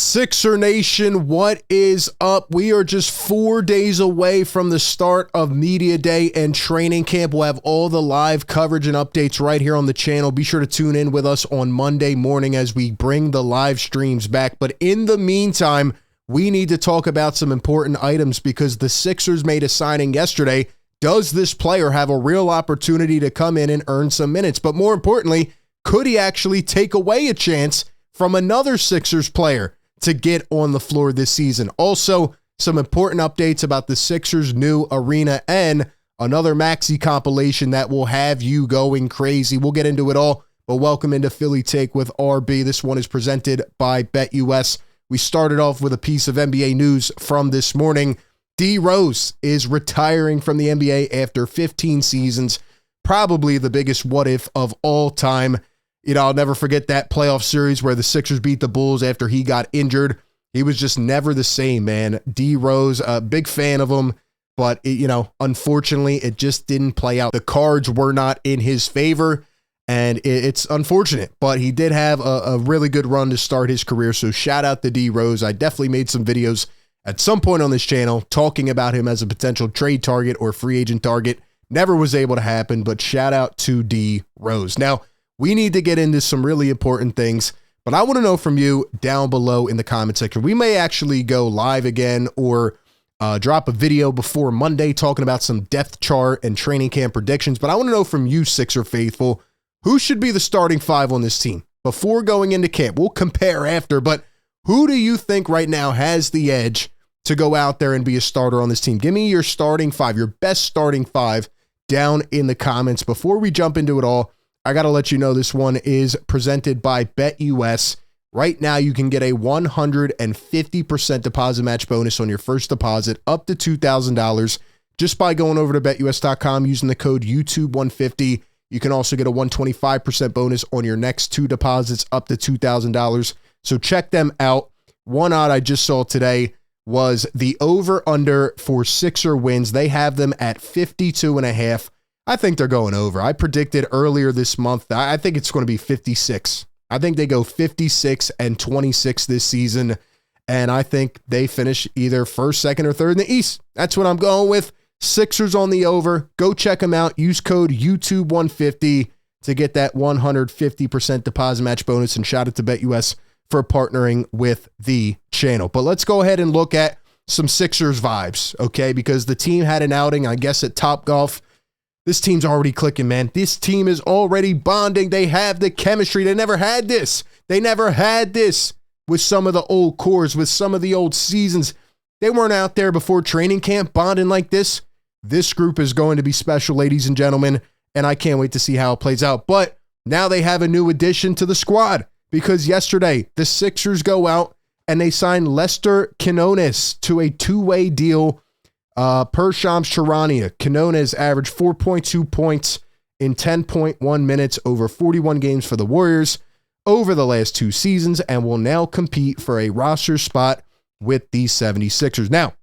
Sixer Nation, what is up? We are just 4 days away from the start of Media Day and training camp. We'll have all the live coverage and updates right here on the channel. Be sure to tune in with us on Monday morning as we bring the live streams back. But in the meantime, we need to talk about some important items because the Sixers made a signing yesterday. Does this player have a real opportunity to come in and earn some minutes? But more importantly, could he actually take away a chance from another Sixers player to get on the floor this season? Also, some important updates about the Sixers' new arena and another Maxey compilation that will have you going crazy. We'll get into it all, but welcome into Philly Take with RB. This one is presented by BetUS. We started off with a piece of NBA news from this morning. D Rose is retiring from the NBA after 15 seasons, probably the biggest what if of all time. You know, I'll never forget that playoff series where the Sixers beat the Bulls after he got injured. He was just never the same, man. D Rose, a big fan of him, but unfortunately, it just didn't play out. The cards were not in his favor, and it's unfortunate, but he did have a really good run to start his career. So shout out to D Rose. I definitely made some videos at some point on this channel talking about him as a potential trade target or free agent target. Never was able to happen, but shout out to D Rose. Now, we need to get into some really important things, but I want to know from you down below in the comment section. We may actually go live again or drop a video before Monday talking about some depth chart and training camp predictions, but I want to know from you, Sixer faithful, who should be the starting five on this team before going into camp? We'll compare after, but who do you think right now has the edge to go out there and be a starter on this team? Give me your starting five, your best starting five down in the comments. Before we jump into it all, I got to let you know this one is presented by BetUS. Right now, you can get a 150% deposit match bonus on your first deposit up to $2,000 just by going over to BetUS.com using the code YouTube150. You can also get a 125% bonus on your next two deposits up to $2,000. So check them out. One odd I just saw today was the over-under for Sixer wins. They have them at 52.5. I think they're going over. I predicted earlier this month, I think it's going to be 56. I think they go 56 and 26 this season, and I think they finish either first, second, or third in the East. That's what I'm going with. Sixers on the over. Go check them out. Use code YouTube150 to get that 150% deposit match bonus, and shout out to BetUS for partnering with the channel. But let's go ahead and look at some Sixers vibes, okay? Because the team had an outing, I guess, at Topgolf. This team's already clicking, man. This team is already bonding. They have the chemistry. They never had this. They never had this with some of the old cores, with some of the old seasons. They weren't out there before training camp bonding like this. This group is going to be special, ladies and gentlemen, and I can't wait to see how it plays out. But now they have a new addition to the squad because yesterday the Sixers go out and they sign Lester Quinones to a two-way deal. Per Shams Charania, Quinones averaged 4.2 points in 10.1 minutes over 41 games for the Warriors over the last two seasons and will now compete for a roster spot with the 76ers. Now,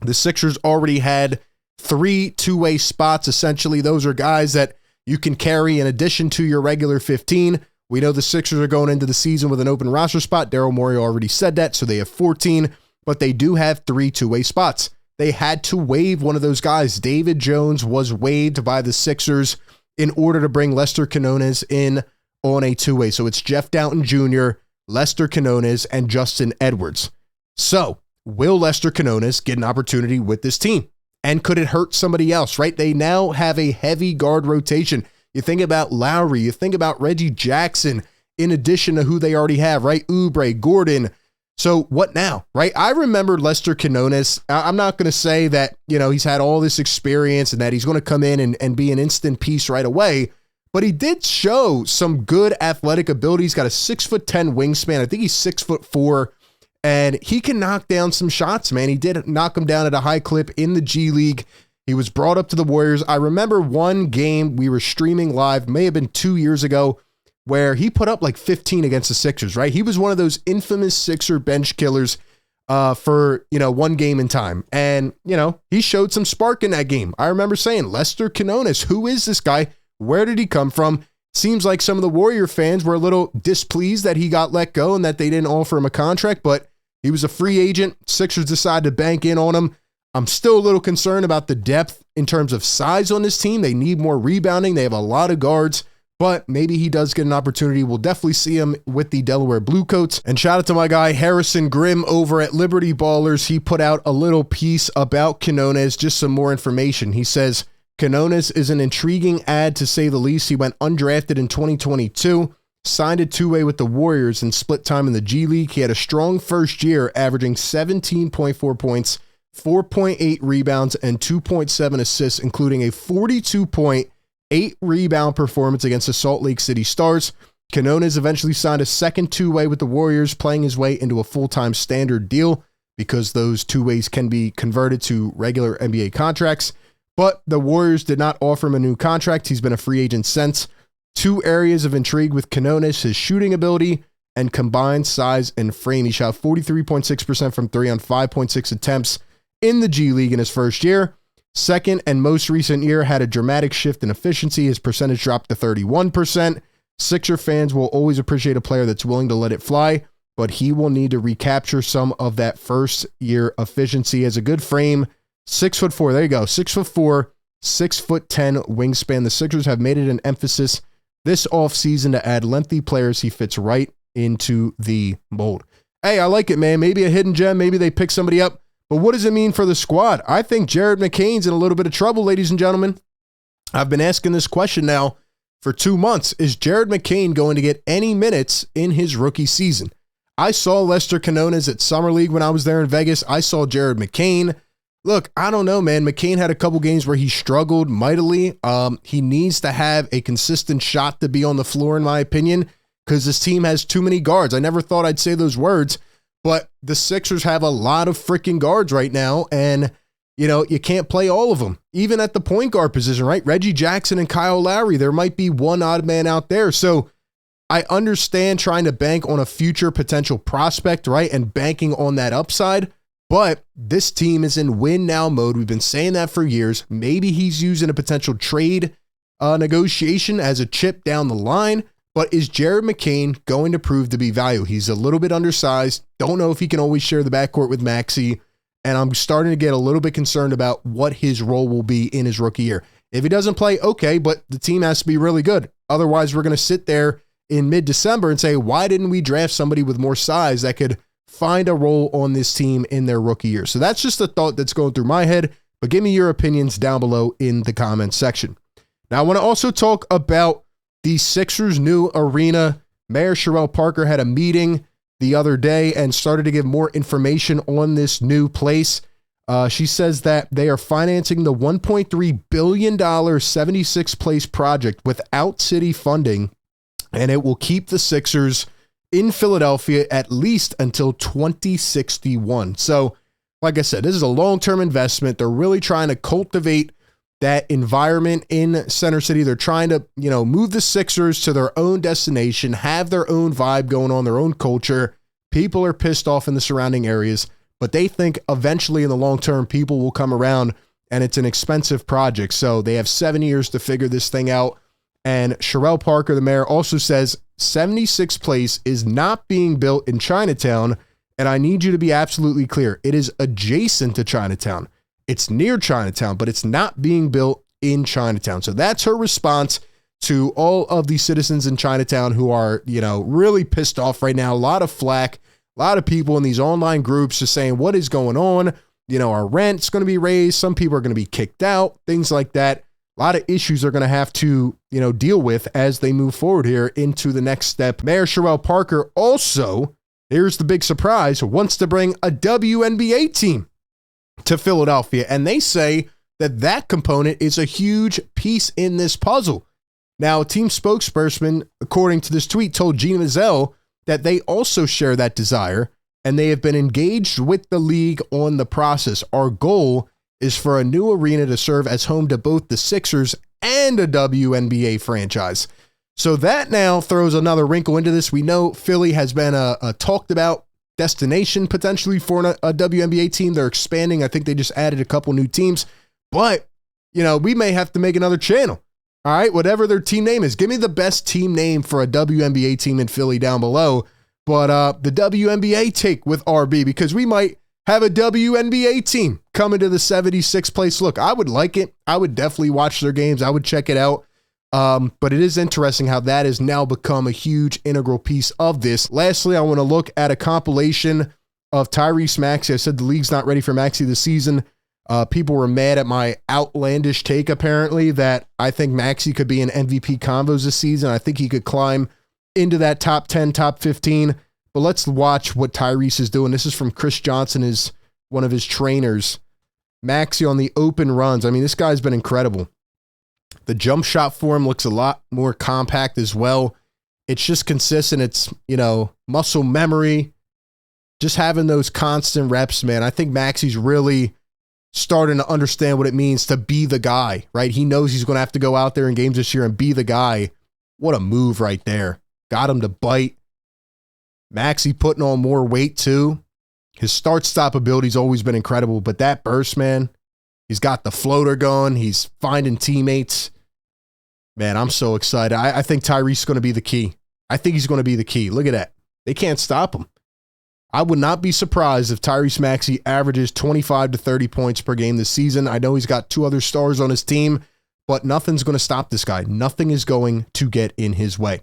the Sixers already had 3 two-way spots. Essentially, those are guys that you can carry in addition to your regular 15. We know the Sixers are going into the season with an open roster spot. Daryl Morey already said that, so they have 14, but they do have 3 two-way spots. They had to waive one of those guys. David Jones was waived by the Sixers in order to bring Lester Quinones in on a two-way. So it's Jeff Downton Jr., Lester Quinones, and Justin Edwards. So will Lester Quinones get an opportunity with this team? And could it hurt somebody else, right? They now have a heavy guard rotation. You think about Lowry, you think about Reggie Jackson, in addition to who they already have, right? Oubre, Gordon. So what now, right? I remember Lester Quinones. I'm not going to say that, he's had all this experience and that he's going to come in and be an instant piece right away, but he did show some good athletic ability. He's got a 6'10" wingspan. I think he's 6'4", and he can knock down some shots, man. He did knock them down at a high clip in the G League. He was brought up to the Warriors. I remember one game we were streaming live, may have been 2 years ago, where he put up like 15 against the Sixers, right? He was one of those infamous Sixer bench killers for, one game in time. And, he showed some spark in that game. I remember saying, Lester Quinones, who is this guy? Where did he come from? Seems like some of the Warrior fans were a little displeased that he got let go and that they didn't offer him a contract, but He was a free agent. Sixers decided to bank in on him. I'm still a little concerned about the depth in terms of size on this team. They need more rebounding. They have a lot of guards, but maybe he does get an opportunity. We'll definitely see him with the Delaware Bluecoats. And shout out to my guy, Harrison Grimm over at Liberty Ballers. He put out a little piece about Quinones, just some more information. He says, Quinones is an intriguing ad to say the least. He went undrafted in 2022, signed a two-way with the Warriors and split time in the G League. He had a strong first year, averaging 17.4 points, 4.8 rebounds, and 2.7 assists, including a 42.8 rebound performance against the Salt Lake City Stars. Quinones eventually signed a second two-way with the Warriors, playing his way into a full-time standard deal because those two-ways can be converted to regular NBA contracts. But the Warriors did not offer him a new contract. He's been a free agent since. Two areas of intrigue with Quinones, his shooting ability and combined size and frame. He shot 43.6% from three on 5.6 attempts in the G League in his first year. Second and most recent year had a dramatic shift in efficiency. His percentage dropped to 31%. Sixer fans will always appreciate a player that's willing to let it fly, but he will need to recapture some of that first year efficiency. He has a good frame. 6'4", there you go. 6'4", 6'10" wingspan. The Sixers have made it an emphasis this offseason to add lengthy players. He fits right into the mold. Hey, I like it, man. Maybe a hidden gem. Maybe they pick somebody up. But what does it mean for the squad? I think Jared McCain's in a little bit of trouble, ladies and gentlemen. I've been asking this question now for 2 months. Is Jared McCain going to get any minutes in his rookie season? I saw Lester Quinones at Summer League when I was there in Vegas. I saw Jared McCain. Look, I don't know, man. McCain had a couple games where he struggled mightily. He needs to have a consistent shot to be on the floor, in my opinion, because this team has too many guards. I never thought I'd say those words, but the Sixers have a lot of freaking guards right now, and, you know, you can't play all of them, even at the point guard position, right? Reggie Jackson and Kyle Lowry, there might be one odd man out there. So I understand trying to bank on a future potential prospect, right, and banking on that upside. But this team is in win now mode. We've been saying that for years. Maybe he's using a potential trade negotiation as a chip down the line. But is Jared McCain going to prove to be value? He's a little bit undersized. Don't know if he can always share the backcourt with Maxey. And I'm starting to get a little bit concerned about what his role will be in his rookie year. If he doesn't play, okay, but the team has to be really good. Otherwise, we're going to sit there in mid-December and say, why didn't we draft somebody with more size that could find a role on this team in their rookie year? So that's just a thought that's going through my head, but give me your opinions down below in the comments section. Now, I want to also talk about the Sixers' new arena. Mayor Cherelle Parker had a meeting the other day and started to give more information on this new place. She says that they are financing the $1.3 billion 76th place project without city funding, and it will keep the Sixers in Philadelphia at least until 2061. So, like I said, this is a long-term investment. They're really trying to cultivate that environment in Center City. They're trying to, you know, move the Sixers to their own destination, have their own vibe going on, their own culture. People are pissed off in the surrounding areas, but they think eventually in the long term, people will come around, and it's an expensive project. So they have 7 years to figure this thing out. And Cherelle Parker, the mayor, also says 76th Place is not being built in Chinatown. And I need you to be absolutely clear. It is adjacent to Chinatown. It's near Chinatown, but it's not being built in Chinatown. So that's her response to all of the citizens in Chinatown who are, you know, really pissed off right now. A lot of flack, a lot of people in these online groups just saying, what is going on? You know, our rent's going to be raised. Some people are going to be kicked out, things like that. A lot of issues they're going to have to, you know, deal with as they move forward here into the next step. Mayor Cherelle Parker also, here's the big surprise, wants to bring a WNBA team to Philadelphia. And they say that that component is a huge piece in this puzzle. Now, a team spokesperson, according to this tweet, told Gina Mazzell that they also share that desire, and they have been engaged with the league on the process. Our goal is for a new arena to serve as home to both the Sixers and a WNBA franchise. So that now throws another wrinkle into this. We know Philly has been a talked about destination potentially for a WNBA team. They're expanding. I think they just added a couple new teams, but you know, we may have to make another channel. All right, whatever their team name is, give me the best team name for a WNBA team in Philly down below. But the WNBA take with RB, because we might have a WNBA team coming to the 76th place. Look, I would like it. I would definitely watch their games. I would check it out. But it is interesting how that has now become a huge integral piece of this. Lastly, I want to look at a compilation of Tyrese Maxey. I said the league's not ready for Maxey this season. People were mad at my outlandish take, apparently, that I think Maxey could be in MVP convos this season. I think he could climb into that top 10, top 15. But let's watch what Tyrese is doing. This is from Chris Johnson, is one of his trainers. Maxey on the open runs. I mean, this guy's been incredible. The jump shot for him looks a lot more compact as well. It's just consistent. It's, muscle memory. Just having those constant reps, man. I think Maxey's really starting to understand what it means to be the guy, right? He knows he's going to have to go out there in games this year and be the guy. What a move right there. Got him to bite. Maxey putting on more weight too. His start-stop ability's always been incredible, but that burst, man, he's got the floater going. He's finding teammates. Man, I'm so excited. I think Tyrese is going to be the key. I think he's going to be the key. Look at that. They can't stop him. I would not be surprised if Tyrese Maxey averages 25 to 30 points per game this season. I know he's got 2 other stars on his team, but nothing's going to stop this guy. Nothing is going to get in his way.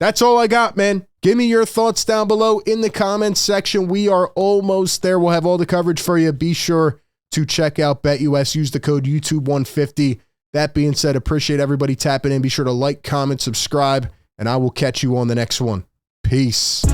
That's all I got, man. Give me your thoughts down below in the comments section. We are almost there. We'll have all the coverage for you. Be sure to check out BetUS. Use the code YouTube150. That being said, appreciate everybody tapping in. Be sure to like, comment, subscribe, and I will catch you on the next one. Peace.